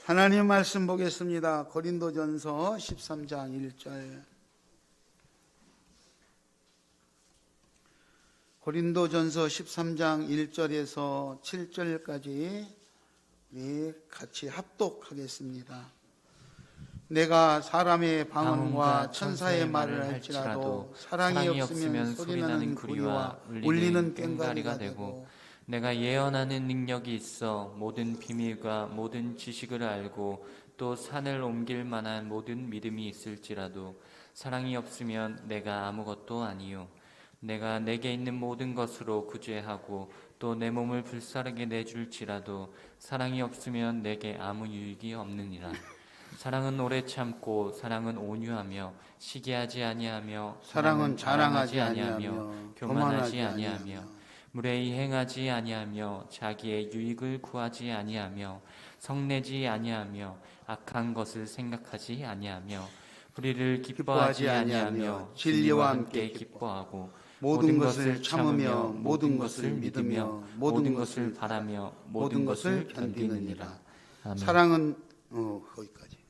하나님 말씀 보겠습니다. 고린도전서 13장 1절. 고린도전서 13장 1절에서 7절까지 우리 같이 합독하겠습니다. 내가 사람의 방언과 천사의 말을 할지라도 사랑이 없으면 소리나는 구리와 울리는 꽹과리가 되고, 내가 예언하는 능력이 있어 모든 비밀과 모든 지식을 알고 또 산을 옮길 만한 모든 믿음이 있을지라도 사랑이 없으면 내가 아무것도 아니요. 내가 내게 있는 모든 것으로 구제하고 또 내 몸을 불사르게 내줄지라도 사랑이 없으면 내게 아무 유익이 없느니라. 사랑은 오래 참고 사랑은 온유하며 시기하지 아니하며 사랑은 자랑하지 아니하며 교만하지 아니하며 무례히 행하지 아니하며 자기의 유익을 구하지 아니하며 성내지 아니하며 악한 것을 생각하지 아니하며 불의를 기뻐하지 아니하며 진리와 함께 기뻐하고 모든 것을 참으며 모든 것을 믿으며 모든 것을 바라며 모든 것을 견디느니라. 아멘. 사랑은 거기까지.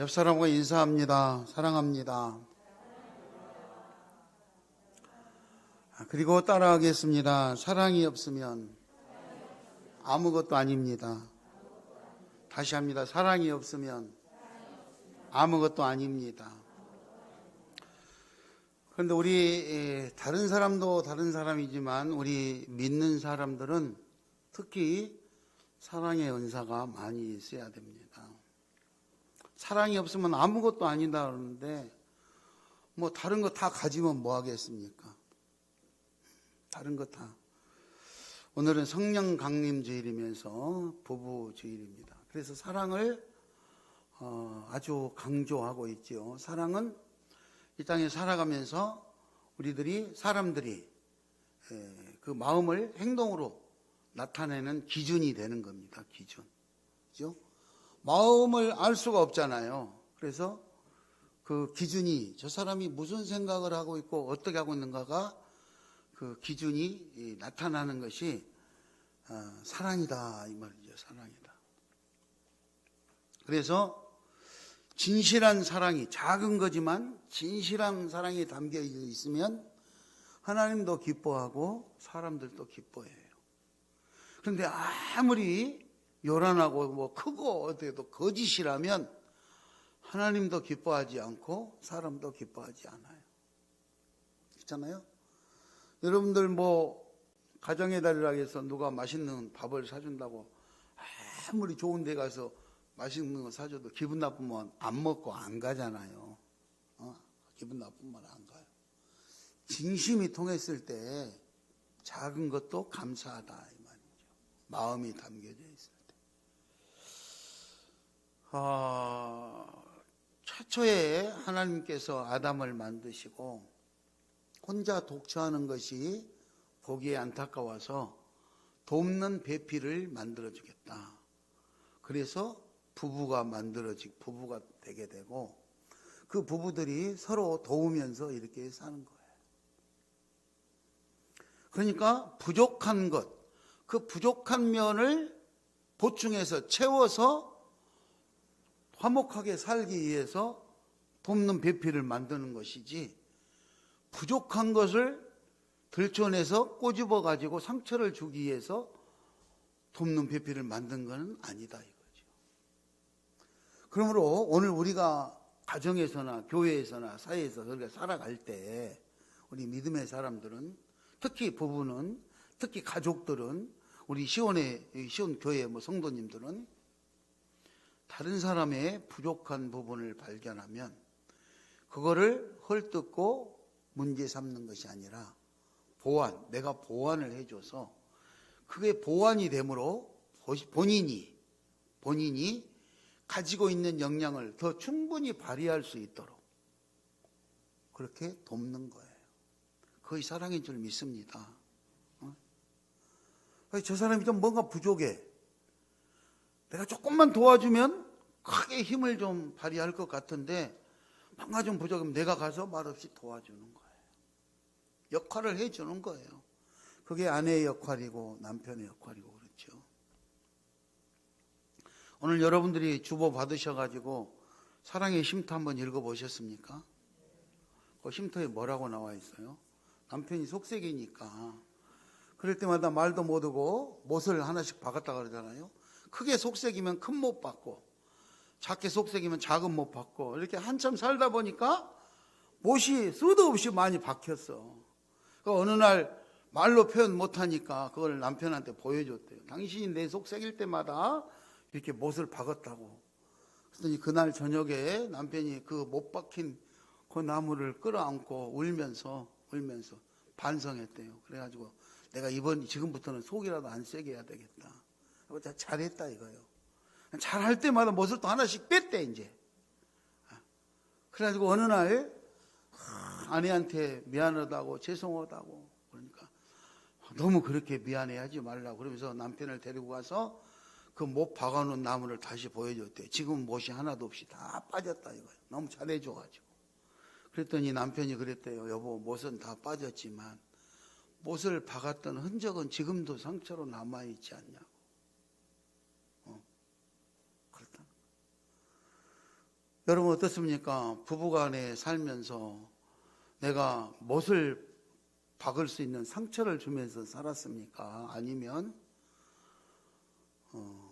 옆 사람과 인사합니다. 사랑합니다. 그리고 따라하겠습니다. 사랑이 없으면 아무것도 아닙니다. 다시 합니다. 사랑이 없으면 아무것도 아닙니다. 그런데 우리 다른 사람도 다른 사람이지만 우리 믿는 사람들은 특히 사랑의 은사가 많이 있어야 됩니다. 사랑이 없으면 아무것도 아니다 그러는데 뭐 다른 거 다 가지면 뭐 하겠습니까? 다른 거 다. 오늘은 성령 강림 주일이면서 부부 주일입니다. 그래서 사랑을 아주 강조하고 있지요. 사랑은 이 땅에 살아가면서 사람들이 그 마음을 행동으로 나타내는 기준이 되는 겁니다. 기준. 그죠? 마음을 알 수가 없잖아요. 그래서 그 기준이 저 사람이 무슨 생각을 하고 있고 어떻게 하고 있는가가 그 기준이 나타나는 것이 사랑이다 이 말이죠. 사랑이다. 그래서 진실한 사랑이, 작은 거지만 진실한 사랑이 담겨 있으면 하나님도 기뻐하고 사람들도 기뻐해요. 그런데 아무리 요란하고 뭐 크고 어떻게도 거짓이라면 하나님도 기뻐하지 않고 사람도 기뻐하지 않아요. 있잖아요. 여러분들 뭐 가정의 달이라 해서 누가 맛있는 밥을 사준다고 아무리 좋은 데 가서 맛있는 거 사줘도 기분 나쁘면 안 먹고 안 가잖아요. 기분 나쁘면 안 가요. 진심이 통했을 때 작은 것도 감사하다 이 말이죠. 마음이 담겨져 있을 때. 최초에 하나님께서 아담을 만드시고 혼자 독처하는 것이 보기에 안타까워서 돕는 배필을 만들어주겠다. 그래서 부부가 되게 되고 그 부부들이 서로 도우면서 이렇게 사는 거예요. 그러니까 부족한 것, 그 부족한 면을 보충해서 채워서 화목하게 살기 위해서 돕는 배필을 만드는 것이지 부족한 것을 들춰내서 꼬집어 가지고 상처를 주기 위해서 돕는 배필을 만든 것은 아니다 이거죠. 그러므로 오늘 우리가 가정에서나 교회에서나 사회에서 그렇게 살아갈 때 우리 믿음의 사람들은 특히 부부는 특히 가족들은 우리 시온 교회 성도님들은 다른 사람의 부족한 부분을 발견하면 그거를 헐뜯고 문제 삼는 것이 아니라 내가 보완을 해줘서 그게 보완이 되므로 본인이 가지고 있는 역량을 더 충분히 발휘할 수 있도록 그렇게 돕는 거예요. 그것이 사랑인 줄 믿습니다. 저 사람이 좀 뭔가 부족해. 내가 조금만 도와주면 크게 힘을 좀 발휘할 것 같은데 뭔가 좀 부족하면 내가 가서 말없이 도와주는 거예요. 역할을 해주는 거예요. 그게 아내의 역할이고 남편의 역할이고 그렇죠. 오늘 여러분들이 주보 받으셔가지고 사랑의 쉼터 한번 읽어보셨습니까? 그 쉼터에 뭐라고 나와 있어요? 남편이 속색이니까 그럴 때마다 말도 못하고 못을 하나씩 박았다 그러잖아요. 크게 속색이면 큰 못 박고 작게 속색이면 작은 못 박고 이렇게 한참 살다 보니까 못이 수도 없이 많이 박혔어. 그러니까 어느 날 말로 표현 못하니까 그걸 남편한테 보여줬대요. 당신이 내 속색일 때마다 이렇게 못을 박았다고. 그랬더니 그날 저녁에 남편이 그 못 박힌 그 나무를 끌어안고 울면서 반성했대요. 그래가지고 내가 지금부터는 속이라도 안 세게 해야 되겠다. 잘했다 이거요. 잘할 때마다 못을 또 하나씩 뺐대 이제. 그래가지고 어느 날 아내한테 미안하다고 죄송하다고 그러니까 너무 그렇게 미안해하지 말라고 그러면서 남편을 데리고 가서 그 못 박아놓은 나무를 다시 보여줬대요. 지금 못이 하나도 없이 다 빠졌다 이거예요. 너무 잘해줘가지고. 그랬더니 남편이 그랬대요. 여보, 못은 다 빠졌지만 못을 박았던 흔적은 지금도 상처로 남아있지 않냐고. 그렇다. 여러분 어떻습니까? 부부간에 살면서 내가 못을 박을 수 있는 상처를 주면서 살았습니까? 아니면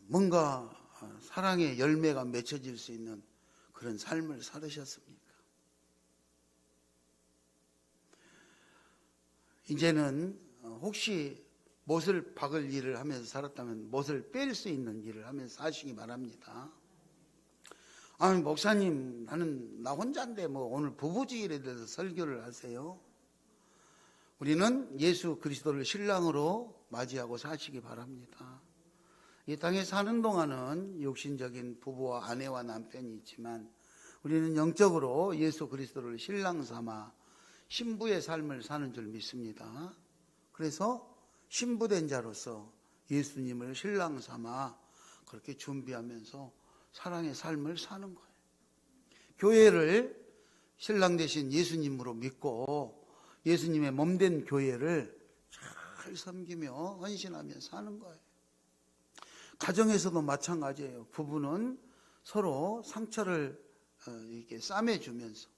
뭔가 사랑의 열매가 맺혀질 수 있는 그런 삶을 살으셨습니까? 이제는 혹시 못을 박을 일을 하면서 살았다면 못을 뺄 수 있는 일을 하면서 사시기 바랍니다. 아니 목사님 나는 나 혼자인데 뭐 오늘 부부지일에 대해서 설교를 하세요. 우리는 예수 그리스도를 신랑으로 맞이하고 사시기 바랍니다. 이 땅에 사는 동안은 육신적인 부부와 아내와 남편이 있지만 우리는 영적으로 예수 그리스도를 신랑 삼아 신부의 삶을 사는 줄 믿습니다. 그래서 신부된 자로서 예수님을 신랑 삼아 그렇게 준비하면서 사랑의 삶을 사는 거예요. 교회를 신랑 되신 예수님으로 믿고 예수님의 몸된 교회를 잘 섬기며 헌신하며 사는 거예요. 가정에서도 마찬가지예요. 부부는 서로 상처를 이렇게 싸매주면서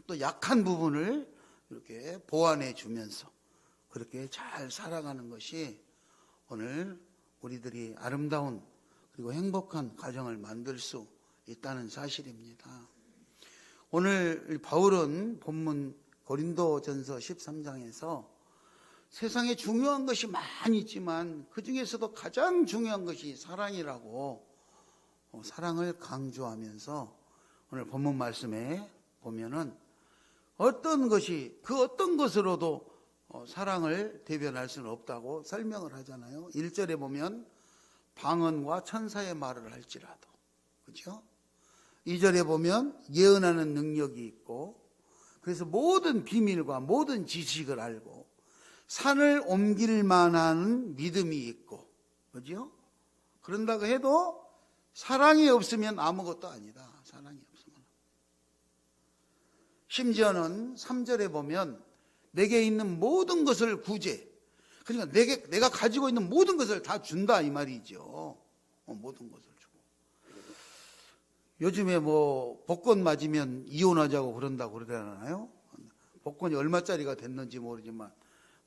또 약한 부분을 이렇게 보완해 주면서 그렇게 잘 살아가는 것이 오늘 우리들이 아름다운 그리고 행복한 가정을 만들 수 있다는 사실입니다. 오늘 바울은 본문 고린도전서 13장에서 세상에 중요한 것이 많이 있지만 그 중에서도 가장 중요한 것이 사랑이라고 사랑을 강조하면서 오늘 본문 말씀에 보면은 어떤 것으로도 사랑을 대변할 수는 없다고 설명을 하잖아요. 1절에 보면 방언과 천사의 말을 할지라도, 그렇죠? 2절에 보면 예언하는 능력이 있고, 그래서 모든 비밀과 모든 지식을 알고 산을 옮길 만한 믿음이 있고, 그렇죠? 그런다고 해도 사랑이 없으면 아무것도 아니다. 사랑이 없으면. 심지어는 3절에 보면 내게 있는 모든 것을 구제, 그러니까 내가 가지고 있는 모든 것을 다 준다 이 말이죠. 모든 것을 주고. 요즘에 뭐 복권 맞으면 이혼하자고 그런다고 그러잖아요. 복권이 얼마짜리가 됐는지 모르지만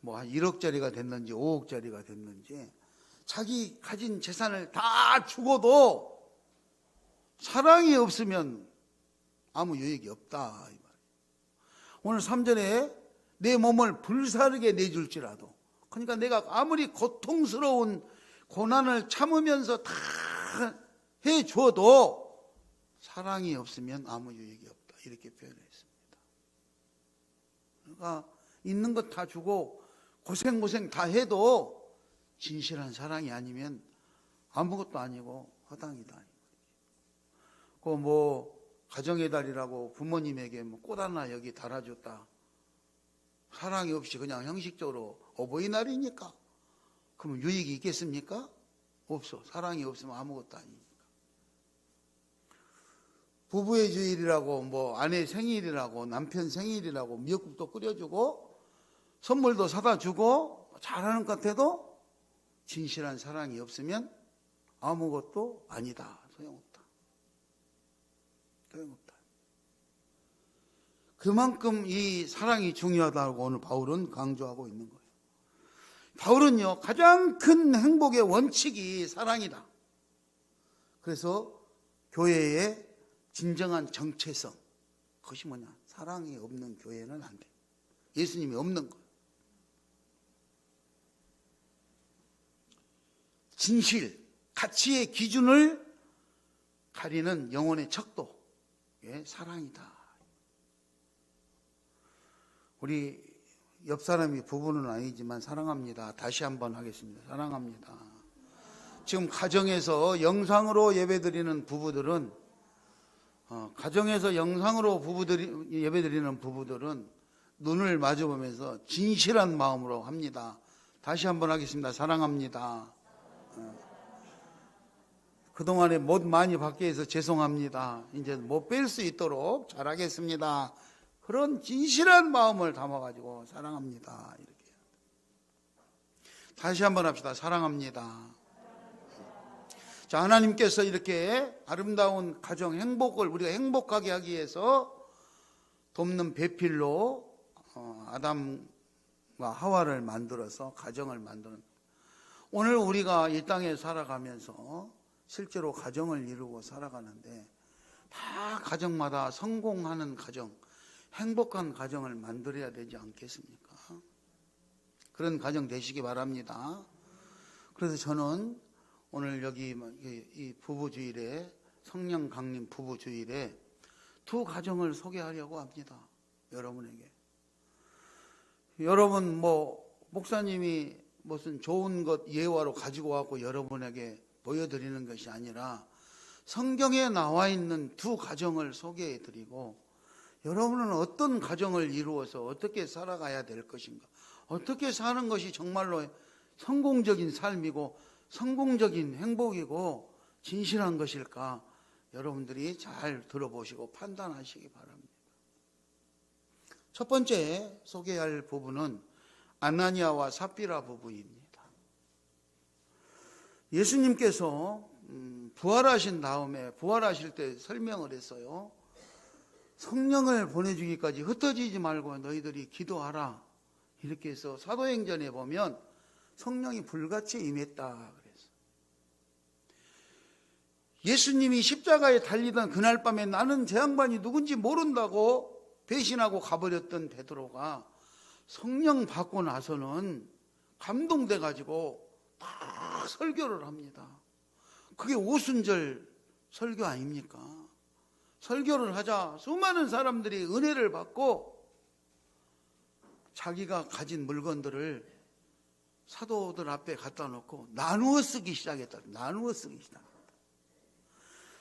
뭐 한 1억짜리가 됐는지 5억짜리가 됐는지 자기 가진 재산을 다 주고도 사랑이 없으면 아무 유익이 없다 이 말이에요. 오늘 3절에 내 몸을 불사르게 내줄지라도, 그러니까 내가 아무리 고통스러운 고난을 참으면서 다 해줘도 사랑이 없으면 아무 유익이 없다 이렇게 표현했습니다. 그러니까 있는 것 다 주고 고생 다 해도 진실한 사랑이 아니면 아무것도 아니고 허당이다. 그 뭐 가정의 달이라고 부모님에게 뭐 꽃 하나 여기 달아줬다. 사랑이 없이 그냥 형식적으로 어버이날이니까 그러면 유익이 있겠습니까? 없어. 사랑이 없으면 아무것도 아니니까. 부부의 주일이라고 뭐 아내 생일이라고 남편 생일이라고 미역국도 끓여주고 선물도 사다 주고 잘하는 것 같아도 진실한 사랑이 없으면 아무것도 아니다. 소용없다. 소용없다. 그만큼 이 사랑이 중요하다고 오늘 바울은 강조하고 있는 거예요. 바울은요, 가장 큰 행복의 원칙이 사랑이다. 그래서 교회의 진정한 정체성, 그것이 뭐냐? 사랑이 없는 교회는 안 돼. 예수님이 없는 거예요. 진실, 가치의 기준을 가리는 영혼의 척도, 사랑이다. 우리 옆 사람이 부부는 아니지만 사랑합니다. 다시 한번 하겠습니다. 사랑합니다. 지금 가정에서 영상으로 예배드리는 부부들은 예배드리는 부부들은 눈을 마주보면서 진실한 마음으로 합니다. 다시 한번 하겠습니다. 사랑합니다. 그동안에 못 많이 받게 해서 죄송합니다. 이제 못 뺄 수 있도록 잘하겠습니다. 그런 진실한 마음을 담아가지고 사랑합니다. 이렇게. 다시 한번 합시다. 사랑합니다. 자, 하나님께서 이렇게 아름다운 가정 행복을 우리가 행복하게 하기 위해서 돕는 배필로 아담과 하와를 만들어서 가정을 만드는, 오늘 우리가 이 땅에 살아가면서 실제로 가정을 이루고 살아가는데 다 가정마다 성공하는 가정, 행복한 가정을 만들어야 되지 않겠습니까? 그런 가정 되시기 바랍니다. 그래서 저는 오늘 여기 이 부부주일에, 성령 강림 부부주일에 두 가정을 소개하려고 합니다. 여러분에게. 여러분 목사님이 무슨 좋은 것 예화로 가지고 와서 여러분에게 보여드리는 것이 아니라 성경에 나와 있는 두 가정을 소개해드리고, 여러분은 어떤 가정을 이루어서 어떻게 살아가야 될 것인가, 어떻게 사는 것이 정말로 성공적인 삶이고 성공적인 행복이고 진실한 것일까, 여러분들이 잘 들어보시고 판단하시기 바랍니다. 첫 번째 소개할 부부는 아나니아와 삽비라 부부입니다. 예수님께서 부활하신 다음에, 부활하실 때 설명을 했어요. 성령을 보내주기까지 흩어지지 말고 너희들이 기도하라. 이렇게 해서 사도행전에 보면 성령이 불같이 임했다 그랬어요. 예수님이 십자가에 달리던 그날 밤에 나는 제 양반이 누군지 모른다고 배신하고 가버렸던 베드로가 성령 받고 나서는 감동돼 가지고 막 설교를 합니다. 그게 오순절 설교 아닙니까? 설교를 하자 수많은 사람들이 은혜를 받고 자기가 가진 물건들을 사도들 앞에 갖다 놓고 나누어 쓰기 시작했다. 나누어 쓰기 시작했다.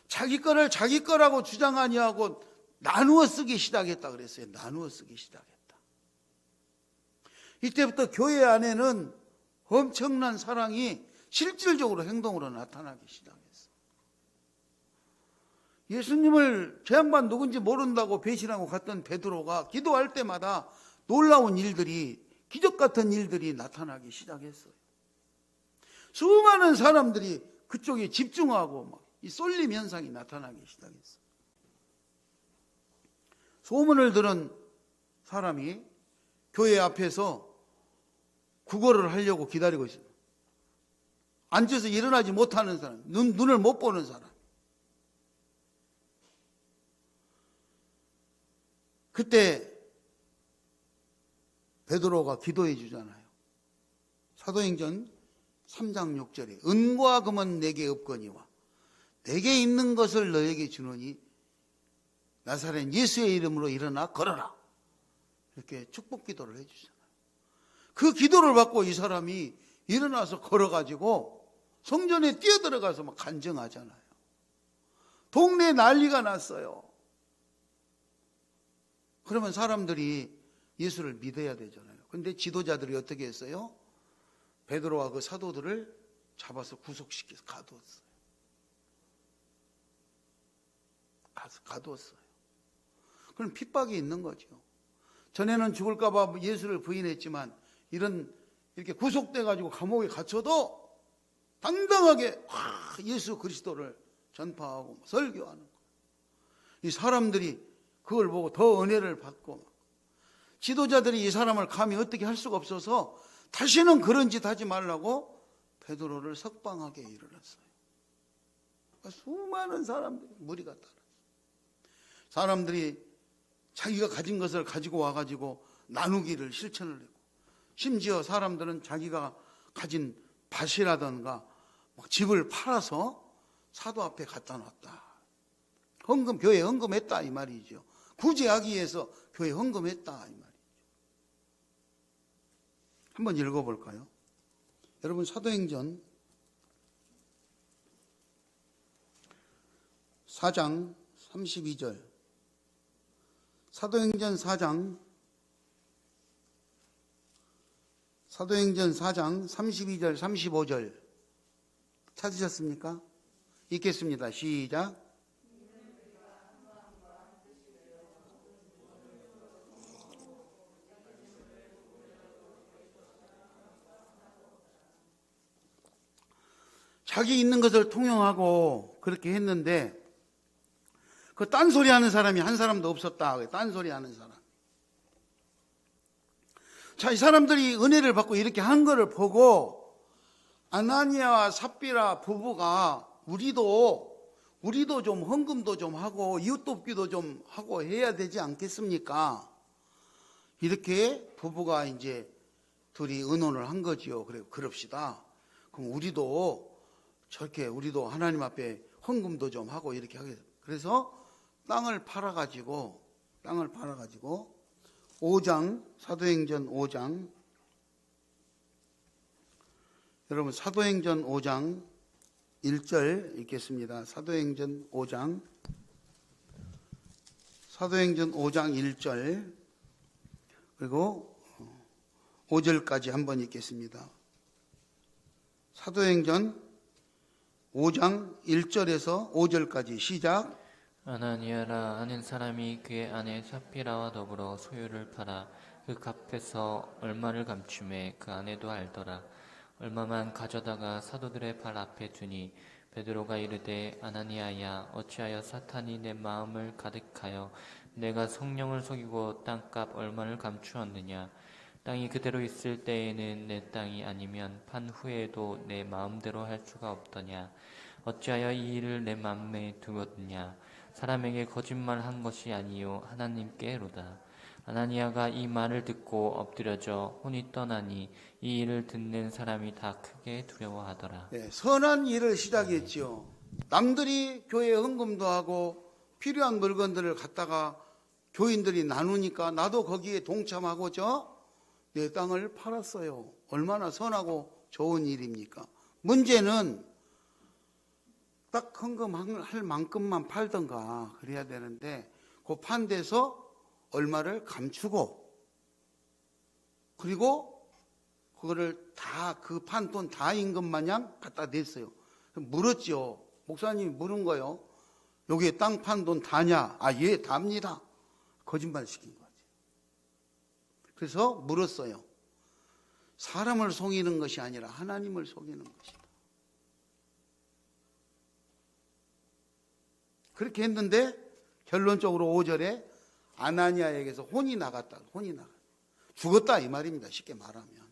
자기 거를 자기 거라고 주장 아니하고 나누어 쓰기 시작했다 그랬어요. 나누어 쓰기 시작했다. 이때부터 교회 안에는 엄청난 사랑이 실질적으로 행동으로 나타나기 시작했어요. 예수님을 저 양반 누군지 모른다고 배신하고 갔던 베드로가 기도할 때마다 놀라운 일들이, 기적 같은 일들이 나타나기 시작했어요. 수많은 사람들이 그쪽에 집중하고 막 이 쏠림 현상이 나타나기 시작했어요. 소문을 들은 사람이 교회 앞에서 구걸을 하려고 기다리고 있어요. 앉아서 일어나지 못하는 사람, 눈을 못 보는 사람. 그때 베드로가 기도해 주잖아요. 사도행전 3장 6절에 은과 금은 내게 없거니와 내게 있는 것을 너에게 주노니 나사렛 예수의 이름으로 일어나 걸어라. 이렇게 축복 기도를 해 주잖아요. 그 기도를 받고 이 사람이 일어나서 걸어가지고 성전에 뛰어들어가서 막 간증하잖아요. 동네에 난리가 났어요. 그러면 사람들이 예수를 믿어야 되잖아요. 근데 지도자들이 어떻게 했어요? 베드로와 그 사도들을 잡아서 구속시켜서 가두었어요. 가두었어요. 그럼 핍박이 있는 거죠. 전에는 죽을까 봐 예수를 부인했지만 이렇게 구속돼 가지고 감옥에 갇혀도 당당하게 예수 그리스도를 전파하고 설교하는 거예요. 이 사람들이 그걸 보고 더 은혜를 받고, 지도자들이 이 사람을 감히 어떻게 할 수가 없어서 다시는 그런 짓 하지 말라고 베드로를 석방하게 이르렀어요. 수많은 사람들이 무리가 따랐어요. 사람들이 자기가 가진 것을 가지고 와가지고 나누기를 실천을 했고, 심지어 사람들은 자기가 가진 밭이라든가 집을 팔아서 사도 앞에 갖다 놨다. 헌금, 교회 헌금했다 이 말이죠. 구제하기 위해서 교회 헌금했다 이 말이죠. 한번 읽어볼까요? 여러분, 사도행전 4장 32절, 사도행전 4장 32절 35절 찾으셨습니까? 읽겠습니다. 시작. 자기 있는 것을 통용하고 그렇게 했는데, 그 딴소리 하는 사람이 한 사람도 없었다. 딴소리 하는 사람. 자, 이 사람들이 은혜를 받고 이렇게 한 거를 보고 아나니아와 삽비라 부부가 우리도 좀 헌금도 좀 하고 이웃 돕기도 좀 하고 해야 되지 않겠습니까? 이렇게 부부가 이제 둘이 의논을 한 거지요. 그래, 그럽시다. 그럼 우리도 하나님 앞에 헌금도 좀 하고 이렇게 하겠다. 그래서 땅을 팔아가지고 5장, 사도행전 5장, 여러분 사도행전 5장 1절 읽겠습니다. 사도행전 5장 1절 그리고 5절까지 한번 읽겠습니다. 사도행전 5장 1절에서 5절까지 시작. 아나니아라 하는 사람이 그의 아내 삽비라와 더불어 소유를 팔아 그 값에서 얼마를 감추매 그 아내도 알더라. 얼마만 가져다가 사도들의 발 앞에 두니 베드로가 이르되 아나니아야 어찌하여 사탄이 내 마음을 가득하여 내가 성령을 속이고 땅값 얼마를 감추었느냐. 땅이 그대로 있을 때에는 내 땅이 아니면 판 후에도 내 마음대로 할 수가 없더냐. 어찌하여 이 일을 내 맘에 두었느냐. 사람에게 거짓말한 것이 아니요 하나님께로다. 아나니아가 이 말을 듣고 엎드려져 혼이 떠나니 이 일을 듣는 사람이 다 크게 두려워하더라. 네, 선한 일을 시작했지요. 남들이 교회에 헌금도 하고 필요한 물건들을 갖다가 교인들이 나누니까 나도 거기에 동참하고죠. 내 땅을 팔았어요. 얼마나 선하고 좋은 일입니까? 문제는 딱 헌금할 만큼만 팔던가 그래야 되는데 그 판 데서 얼마를 감추고 그리고 그거를 다 그 판 돈 다인 것 마냥 갖다 냈어요. 물었죠. 목사님이 물은 거요. 여기에 땅 판 돈 다냐? 아, 예, 답니다. 거짓말 시킨 거지. 그래서 물었어요. 사람을 속이는 것이 아니라 하나님을 속이는 것이다. 그렇게 했는데 결론적으로 5절에 아나니아에게서 혼이 나갔다. 죽었다 이 말입니다. 쉽게 말하면.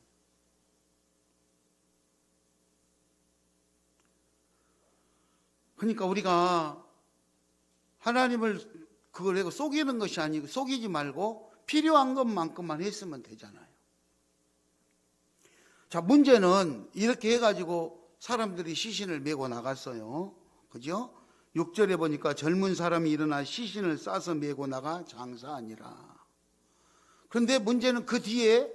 그러니까 우리가 하나님을 그걸 내고 속이는 것이 아니고 속이지 말고 필요한 것만큼만 했으면 되잖아요. 자, 문제는 이렇게 해가지고 사람들이 시신을 메고 나갔어요. 그죠? 6절에 보니까 젊은 사람이 일어나 시신을 싸서 메고 나가 장사하니라. 그런데 문제는 그 뒤에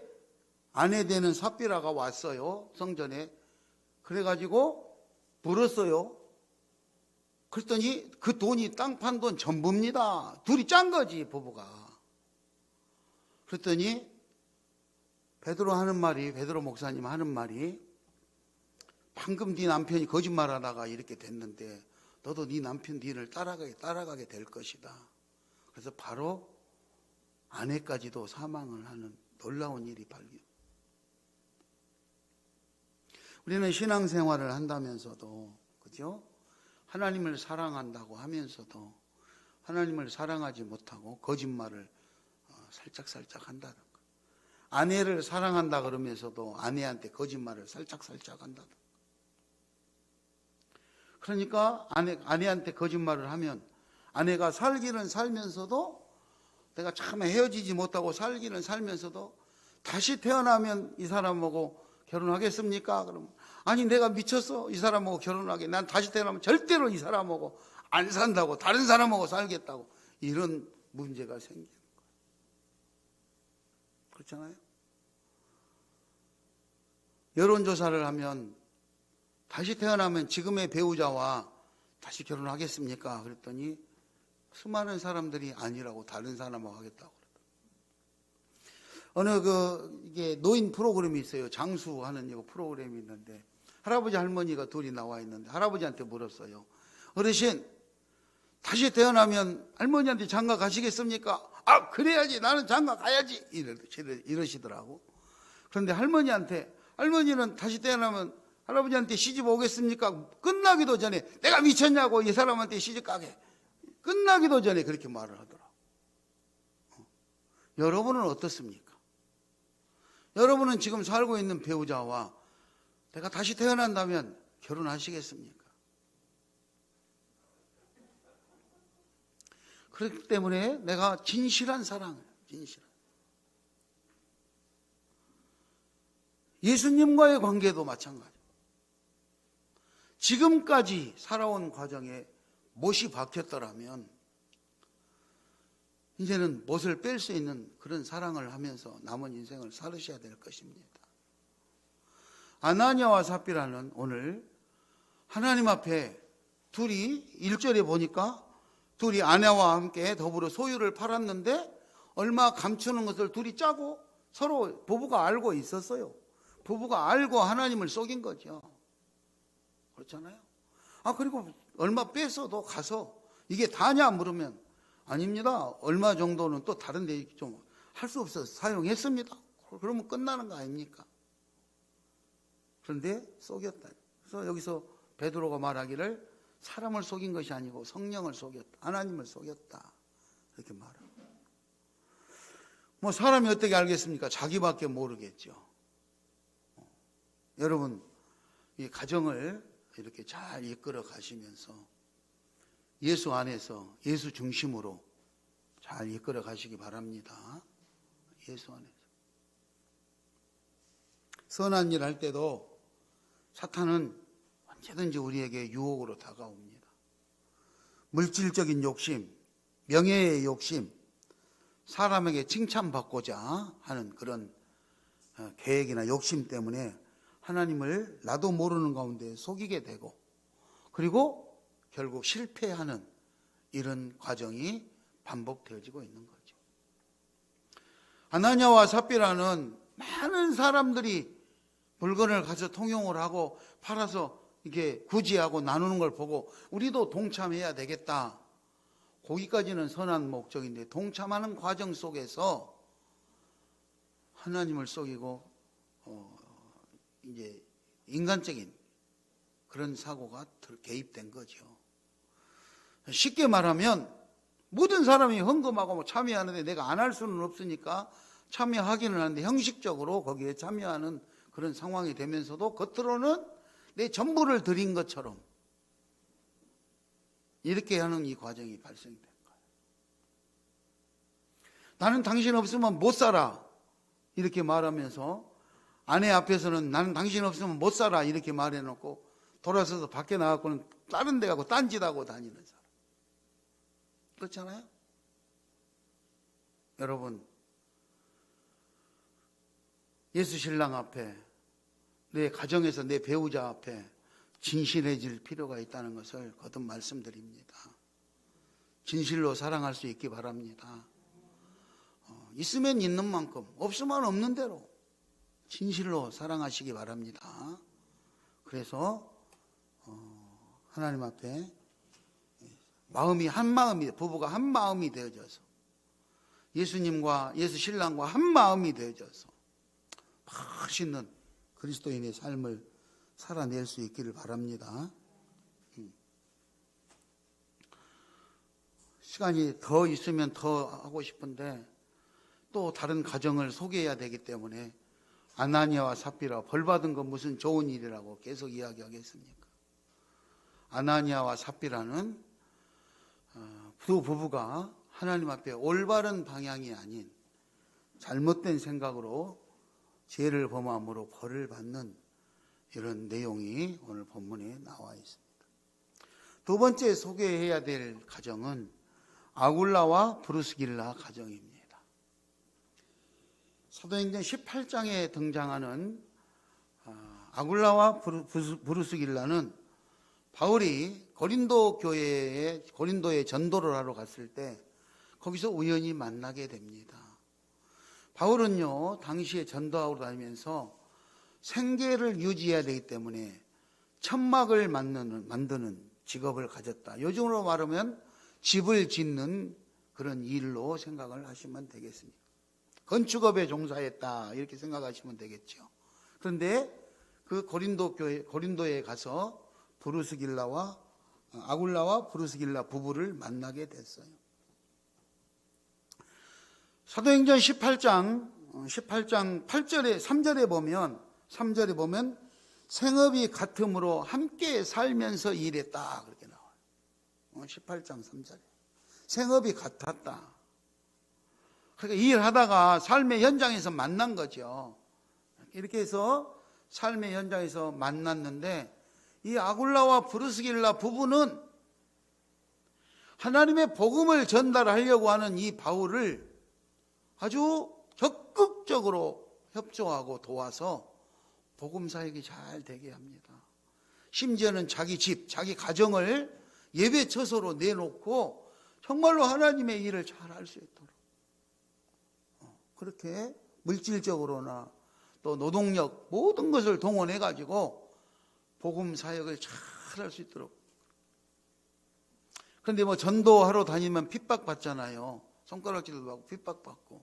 아내 되는 삽비라가 왔어요. 성전에. 그래가지고 물었어요. 그랬더니 그 돈이 땅 판 돈 전부입니다. 둘이 짠 거지, 부부가. 그랬더니 베드로 목사님 하는 말이 방금 네 남편이 거짓말하다가 이렇게 됐는데 너도 네 남편 뒤를 따라가게 될 것이다. 그래서 바로 아내까지도 사망을 하는 놀라운 일이 발견. 우리는 신앙생활을 한다면서도, 그죠? 하나님을 사랑한다고 하면서도 하나님을 사랑하지 못하고 거짓말을 살짝살짝 한다는 거. 아내를 사랑한다 그러면서도 아내한테 거짓말을 살짝살짝 한다는 거. 그러니까 아내한테 거짓말을 하면 아내가 살기는 살면서도, 내가 참 헤어지지 못하고 살기는 살면서도 다시 태어나면 이 사람하고 결혼하겠습니까? 그러면 아니, 내가 미쳤어. 이 사람하고 결혼하게. 난 다시 태어나면 절대로 이 사람하고 안 산다고, 다른 사람하고 살겠다고. 이런 문제가 생기는 거예요. 그렇잖아요? 여론조사를 하면 다시 태어나면 지금의 배우자와 다시 결혼하겠습니까? 그랬더니 수많은 사람들이 아니라고, 다른 사람하고 하겠다고 그러더라고요. 이게 노인 프로그램이 있어요. 장수하는 이거 프로그램이 있는데, 할아버지 할머니가 둘이 나와 있는데 할아버지한테 물었어요. 어르신, 다시 태어나면 할머니한테 장가 가시겠습니까? 아, 그래야지. 나는 장가 가야지. 이러시더라고. 그런데 할머니는 다시 태어나면 할아버지한테 시집 오겠습니까? 끝나기도 전에, 내가 미쳤냐고, 이 사람한테 시집 가게. 끝나기도 전에 그렇게 말을 하더라고. 여러분은 어떻습니까? 여러분은 지금 살고 있는 배우자와 내가 다시 태어난다면 결혼하시겠습니까? 그렇기 때문에 내가 진실한 사랑을, 예수님과의 관계도 마찬가지. 지금까지 살아온 과정에 못이 박혔더라면 이제는 못을 뺄 수 있는 그런 사랑을 하면서 남은 인생을 살으셔야 될 것입니다. 아나니아와 삽비라는 오늘 하나님 앞에 둘이 1절에 보니까 둘이 아내와 함께 더불어 소유를 팔았는데 얼마 감추는 것을 둘이 짜고 서로 부부가 알고 있었어요. 부부가 알고 하나님을 속인 거죠. 그렇잖아요. 그리고 얼마 뺐어도 가서 이게 다냐 물으면 아닙니다. 얼마 정도는 또 다른 데 좀 할 수 없어서 사용했습니다. 그러면 끝나는 거 아닙니까? 그런데 속였다. 그래서 여기서 베드로가 말하기를 사람을 속인 것이 아니고 성령을 속였다. 하나님을 속였다. 이렇게 말하고. 사람이 어떻게 알겠습니까? 자기밖에 모르겠죠. 여러분, 이 가정을 이렇게 잘 이끌어 가시면서 예수 안에서, 예수 중심으로 잘 이끌어 가시기 바랍니다. 예수 안에서. 선한 일 할 때도 사탄은 언제든지 우리에게 유혹으로 다가옵니다. 물질적인 욕심, 명예의 욕심, 사람에게 칭찬받고자 하는 그런 계획이나 욕심 때문에 하나님을 나도 모르는 가운데 속이게 되고, 그리고 결국 실패하는 이런 과정이 반복되어지고 있는 거죠. 아나니아와 삽비라는 많은 사람들이 물건을 가서 통용을 하고 팔아서 이렇게 구제하고 나누는 걸 보고 우리도 동참해야 되겠다. 거기까지는 선한 목적인데 동참하는 과정 속에서 하나님을 속이고 이제 인간적인 그런 사고가 개입된 거죠. 쉽게 말하면 모든 사람이 헌금하고 참여하는데 내가 안 할 수는 없으니까 참여하기는 하는데 형식적으로 거기에 참여하는 그런 상황이 되면서도 겉으로는 내 전부를 드린 것처럼 이렇게 하는 이 과정이 발생된 거예요. 나는 당신 없으면 못 살아 이렇게 말하면서 아내 앞에서는 나는 당신 없으면 못 살아 이렇게 말해놓고 돌아서서 밖에 나가고는 다른 데 가고 딴짓하고 다니는 사람. 그렇잖아요? 여러분, 예수 신랑 앞에, 내 가정에서 내 배우자 앞에 진실해질 필요가 있다는 것을 거듭 말씀드립니다. 진실로 사랑할 수 있기 바랍니다. 있으면 있는 만큼, 없으면 없는 대로 진실로 사랑하시기 바랍니다. 그래서 하나님 앞에 마음이 한 마음이, 부부가 한 마음이 되어져서 예수님과 예수 신랑과 한 마음이 되어져서 멋있는 그리스도인의 삶을 살아낼 수 있기를 바랍니다. 시간이 더 있으면 더 하고 싶은데 또 다른 가정을 소개해야 되기 때문에 아나니아와 삽비라 벌 받은 건 무슨 좋은 일이라고 계속 이야기하겠습니까? 아나니아와 삽비라는 두 부부가 하나님 앞에 올바른 방향이 아닌 잘못된 생각으로 죄를 범함으로 벌을 받는 이런 내용이 오늘 본문에 나와 있습니다. 두 번째 소개해야 될 가정은 아굴라와 브루스길라 가정입니다. 사도행전 18장에 등장하는 아굴라와 브루스길라는 바울이 고린도에 전도를 하러 갔을 때 거기서 우연히 만나게 됩니다. 바울은요, 당시에 전도하러 다니면서 생계를 유지해야 되기 때문에 천막을 만드는 직업을 가졌다. 요즘으로 말하면 집을 짓는 그런 일로 생각을 하시면 되겠습니다. 건축업에 종사했다 이렇게 생각하시면 되겠죠. 그런데 그 고린도에 가서 아굴라와 브루스길라 부부를 만나게 됐어요. 사도행전 18장 8절에 3절에 보면 생업이 같음으로 함께 살면서 일했다 그렇게 나와요. 18장 3절에 생업이 같았다. 그러니까 일하다가 삶의 현장에서 만난 거죠. 이렇게 해서 삶의 현장에서 만났는데 이 아굴라와 브루스길라 부부는 하나님의 복음을 전달하려고 하는 이 바울을 아주 적극적으로 협조하고 도와서 복음 사역이 잘 되게 합니다. 심지어는 자기 집, 자기 가정을 예배 처소로 내놓고 정말로 하나님의 일을 잘 할 수 있도록 그렇게 물질적으로나 또 노동력 모든 것을 동원해 가지고 복음 사역을 잘 할 수 있도록. 그런데 뭐 전도하러 다니면 핍박받잖아요. 손가락질도 받고 핍박받고.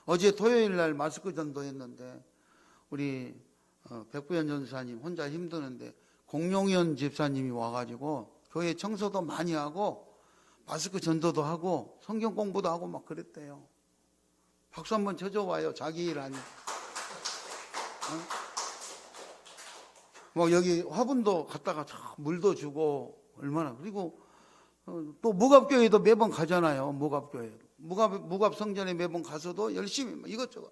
어제 토요일 날 마스크 전도했는데 우리 백부연 전사님 혼자 힘드는데 공룡현 집사님이 와가지고 교회 청소도 많이 하고 마스크 전도도 하고 성경 공부도 하고 막 그랬대요. 박수 한번 쳐줘봐요. 자기 일 아니고. 뭐 여기 화분도 갖다가 물도 주고 얼마나. 그리고 또 무갑교회도 매번 가잖아요. 무갑교회. 무갑 성전에 매번 가서도 열심히 이것저것.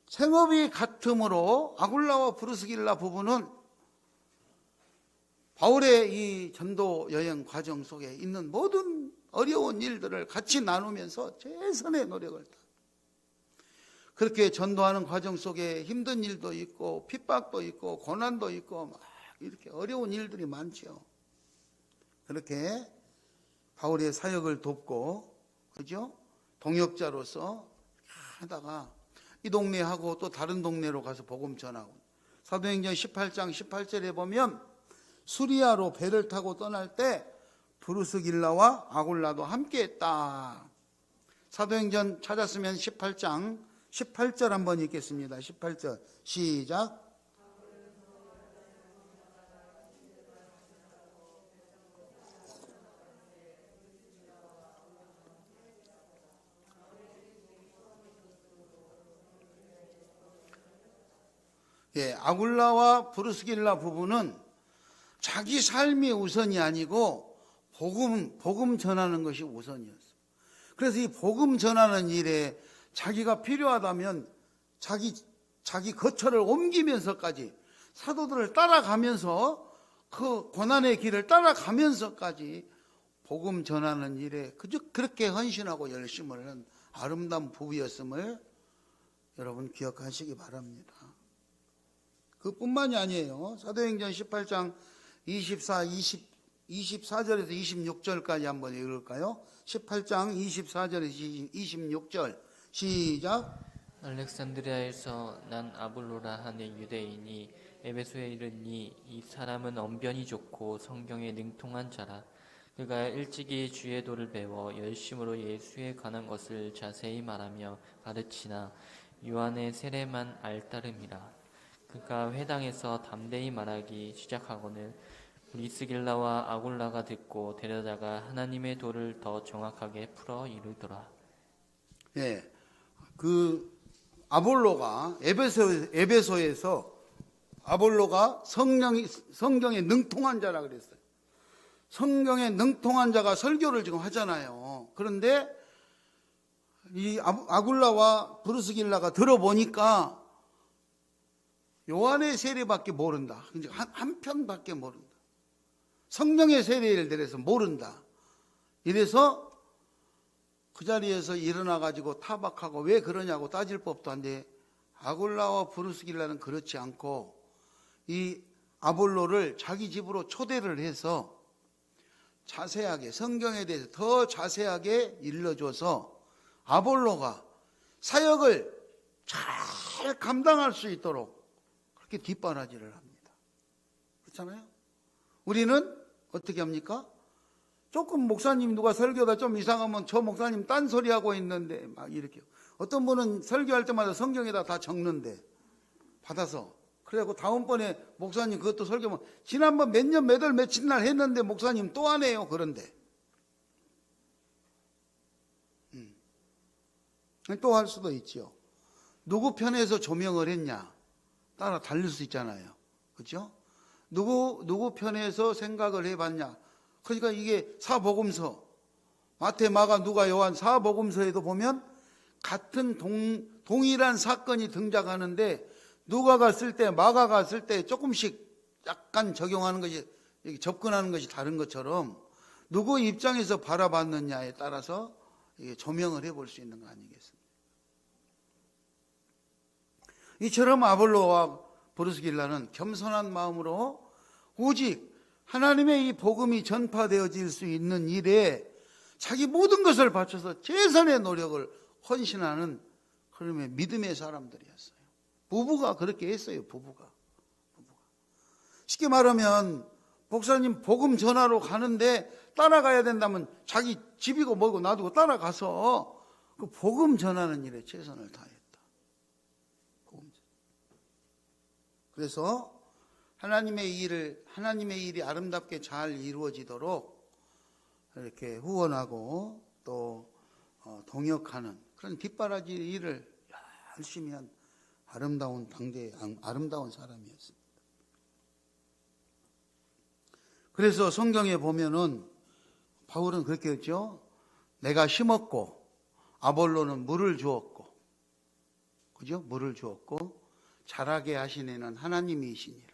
생업이 같으므로 아굴라와 브루스길라 부부는 바울의 이 전도 여행 과정 속에 있는 모든 어려운 일들을 같이 나누면서 최선의 노력을 다. 그렇게 전도하는 과정 속에 힘든 일도 있고 핍박도 있고 고난도 있고 막 이렇게 어려운 일들이 많죠. 그렇게 바울의 사역을 돕고 그죠? 동역자로서 하다가 이 동네하고 또 다른 동네로 가서 복음 전하고. 사도행전 18장 18절에 보면 수리아로 배를 타고 떠날 때 브루스길라와 아굴라도 함께 했다. 사도행전 찾았으면 18장 18절 한번 읽겠습니다. 18절 시작. 예, 아굴라와 브루스길라 부부는 자기 삶이 우선이 아니고 복음 전하는 것이 우선이었어요. 그래서 이 복음 전하는 일에 자기가 필요하다면 자기 거처를 옮기면서까지 사도들을 따라가면서 그 고난의 길을 따라가면서까지 복음 전하는 일에 그렇게 헌신하고 열심을 하는 아름다운 부부였음을 여러분 기억하시기 바랍니다. 그뿐만이 아니에요. 사도행전 18장 24절에서 26절까지 한번 읽을까요? 18장 24절에서 26절 시작. 알렉산드리아에서 난 아볼로라 하는 유대인이 에베소에 이르니 이 사람은 언변이 좋고 성경에 능통한 자라. 그가 일찍이 주의 도를 배워 열심으로 예수에 관한 것을 자세히 말하며 가르치나 요한의 세례만 알따름이라. 그가 회당에서 담대히 말하기 시작하고는 브리스길라와 아굴라가 듣고 데려다가 하나님의 도를 더 정확하게 풀어 이르더라. 예, 그 아볼로가 에베소에서 아볼로가 성경에 능통한 자라 그랬어요. 성경에 능통한 자가 설교를 지금 하잖아요. 그런데 이 아굴라와 브루스길라가 들어보니까 요한의 세례밖에 모른다. 한 편밖에 모른다. 성령의 세례를 들여서 모른다. 이래서 그 자리에서 일어나 가지고 타박하고 왜 그러냐고 따질 법도 한데, 아굴라와 브루스길라는 그렇지 않고 이 아볼로를 자기 집으로 초대를 해서 자세하게 성경에 대해서 더 자세하게 일러줘서 아볼로가 사역을 잘 감당할 수 있도록 그렇게 뒷바라지를 합니다. 그렇잖아요? 우리는 어떻게 합니까? 조금 목사님 누가 설교가 좀 이상하면 저 목사님 딴소리 하고 있는데 막 이렇게. 어떤 분은 설교할 때마다 성경에다 다 적는데 받아서, 그래갖고 다음번에 목사님 그것도 설교하면 지난번 몇 년 몇 월 며칠 날 했는데 목사님 또 안 해요. 그런데 또 할 수도 있죠. 누구 편에서 조명을 했냐 따라 달릴 수 있잖아요. 그렇죠? 누구 편에서 생각을 해봤냐. 그러니까 이게 사복음서, 마태, 마가, 누가, 요한 사복음서에도 보면 같은 동일한 사건이 등장하는데 누가가 쓸 때, 마가가 쓸 때 조금씩 약간 적용하는 것이, 접근하는 것이 다른 것처럼 누구 입장에서 바라봤느냐에 따라서 조명을 해볼 수 있는 거 아니겠습니까? 이처럼 아볼로와 브루스길라는 겸손한 마음으로 오직 하나님의 이 복음이 전파되어질 수 있는 일에 자기 모든 것을 바쳐서 최선의 노력을 헌신하는 그런 믿음의 사람들이었어요. 부부가 그렇게 했어요. 부부가. 쉽게 말하면 목사님 복음 전하러 가는데 따라가야 된다면 자기 집이고 뭐고 놔두고 따라가서 그 복음 전하는 일에 최선을 다했다. 그래서 하나님의 일이 아름답게 잘 이루어지도록 이렇게 후원하고 또 동역하는 그런 뒷바라지 일을 열심히 한 아름다운 사람이었습니다. 그래서 성경에 보면은 바울은 그렇게 했죠. 내가 심었고 아볼로는 물을 주었고, 그죠? 물을 주었고 자라게 하신 이는 하나님이시니라.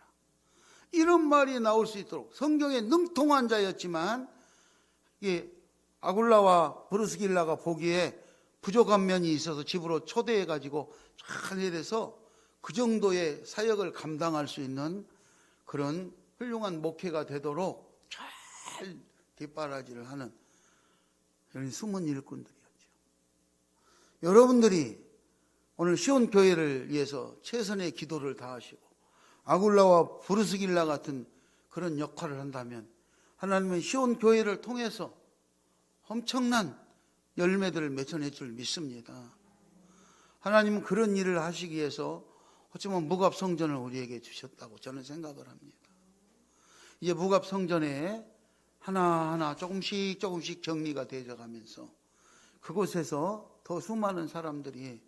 이런 말이 나올 수 있도록 성경에 능통한 자였지만 아굴라와 브루스길라가 보기에 부족한 면이 있어서 집으로 초대해가지고 잘 해서 그 정도의 사역을 감당할 수 있는 그런 훌륭한 목회가 되도록 잘 뒷바라지를 하는 이런 숨은 일꾼들이었죠. 여러분들이 오늘 시온교회를 위해서 최선의 기도를 다하시고 아굴라와 브루스길라 같은 그런 역할을 한다면 하나님은 시온교회를 통해서 엄청난 열매들을 맺어낼 줄 믿습니다. 하나님은 그런 일을 하시기 위해서 어쩌면 무갑성전을 우리에게 주셨다고 저는 생각을 합니다. 이제 무갑성전에 하나하나 조금씩 정리가 되어가면서 그곳에서 더 수많은 사람들이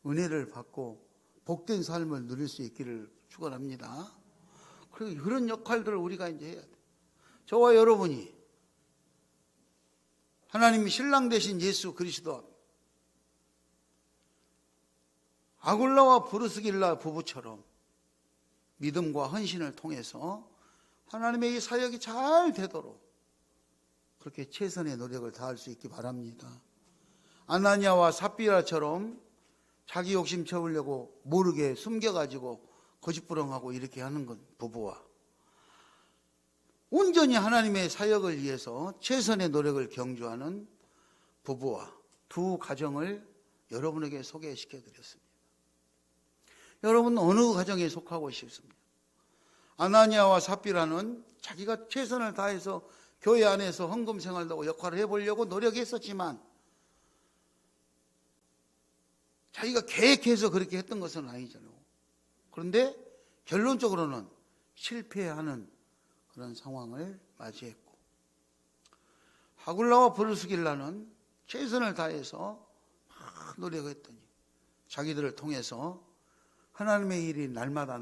은혜를 받고 복된 삶을 누릴 수 있기를 축원합니다. 그런 역할들을 우리가 이제 해야 돼요. 저와 여러분이 하나님이 신랑 되신 예수 그리스도 아굴라와 브루스길라 부부처럼 믿음과 헌신을 통해서 하나님의 이 사역이 잘 되도록 그렇게 최선의 노력을 다할 수 있기 바랍니다. 아나니아와 삽비라처럼 자기 욕심 채우려고 모르게 숨겨가지고 거짓부렁하고 이렇게 하는 건 부부와 온전히 하나님의 사역을 위해서 최선의 노력을 경주하는 부부와 두 가정을 여러분에게 소개시켜 드렸습니다. 여러분 어느 가정에 속하고 싶습니까? 아나니아와 삽비라는 자기가 최선을 다해서 교회 안에서 헌금 생활도 하고 역할을 해보려고 노력했었지만 자기가 계획해서 그렇게 했던 것은 아니잖아요. 그런데 결론적으로는 실패하는 그런 상황을 맞이했고, 하굴라와 브르스길라는 최선을 다해서 막 노력했더니 자기들을 통해서 하나님의 일이 날마다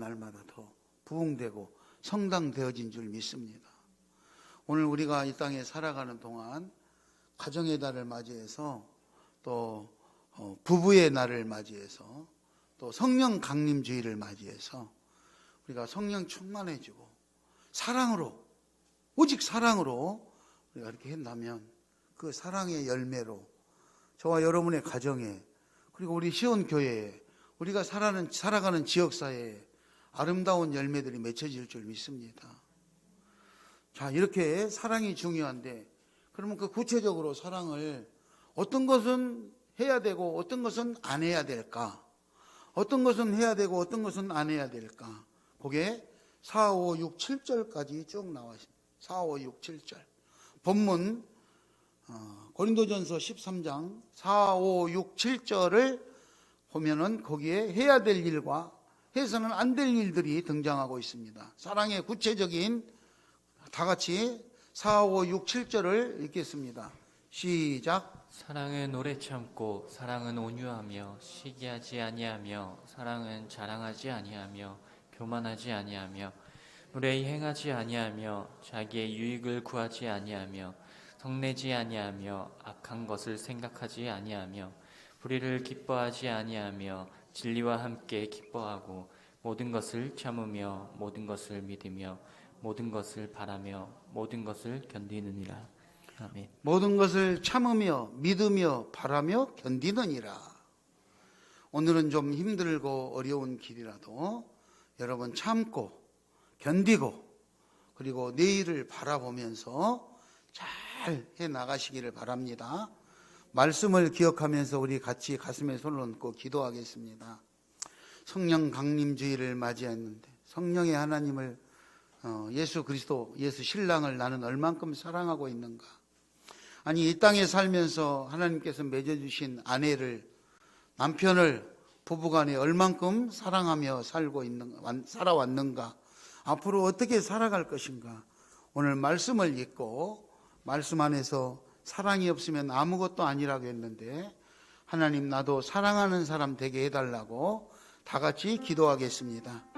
더 부흥되고 성당되어진 줄 믿습니다. 오늘 우리가 이 땅에 살아가는 동안 가정의 달을 맞이해서 또 부부의 날을 맞이해서 또 성령 강림주의를 맞이해서 우리가 성령 충만해지고 사랑으로, 오직 사랑으로 우리가 이렇게 한다면 그 사랑의 열매로 저와 여러분의 가정에, 그리고 우리 시온교회에, 우리가 살아가는 지역사회에 아름다운 열매들이 맺혀질 줄 믿습니다. 자, 이렇게 사랑이 중요한데, 그러면 그 구체적으로 사랑을 어떤 것은 해야 되고 어떤 것은 안 해야 될까? 어떤 것은 해야 되고 어떤 것은 안 해야 될까? 그게 4, 5, 6, 7절까지 쭉 나와 있습니다. 4, 5, 6, 7절. 본문 고린도전서 13장 4, 5, 6, 7절을 보면은 거기에 해야 될 일과 해서는 안 될 일들이 등장하고 있습니다. 사랑의 구체적인, 다 같이 4, 5, 6, 7절을 읽겠습니다. 시작. 사랑은 오래 참고 사랑은 온유하며 시기하지 아니하며 사랑은 자랑하지 아니하며 교만하지 아니하며 무례히 행하지 아니하며 자기의 유익을 구하지 아니하며 성내지 아니하며 악한 것을 생각하지 아니하며 불의를 기뻐하지 아니하며 진리와 함께 기뻐하고 모든 것을 참으며 모든 것을 믿으며 모든 것을 바라며 모든 것을 견디느니라. 아멘. 모든 것을 참으며 믿으며 바라며 견디느니라. 오늘은 좀 힘들고 어려운 길이라도 여러분 참고 견디고 그리고 내일을 바라보면서 잘 해나가시기를 바랍니다. 말씀을 기억하면서 우리 같이 가슴에 손을 얹고 기도하겠습니다. 성령 강림주의를 맞이했는데 성령의 하나님을 예수 그리스도, 예수 신랑을 나는 얼만큼 사랑하고 있는가? 아니, 이 땅에 살면서 하나님께서 맺어주신 아내를, 남편을 부부간에 얼만큼 사랑하며 살아왔는가? 앞으로 어떻게 살아갈 것인가? 오늘 말씀을 읽고 말씀 안에서 사랑이 없으면 아무것도 아니라고 했는데, 하나님 나도 사랑하는 사람 되게 해달라고 다 같이 기도하겠습니다.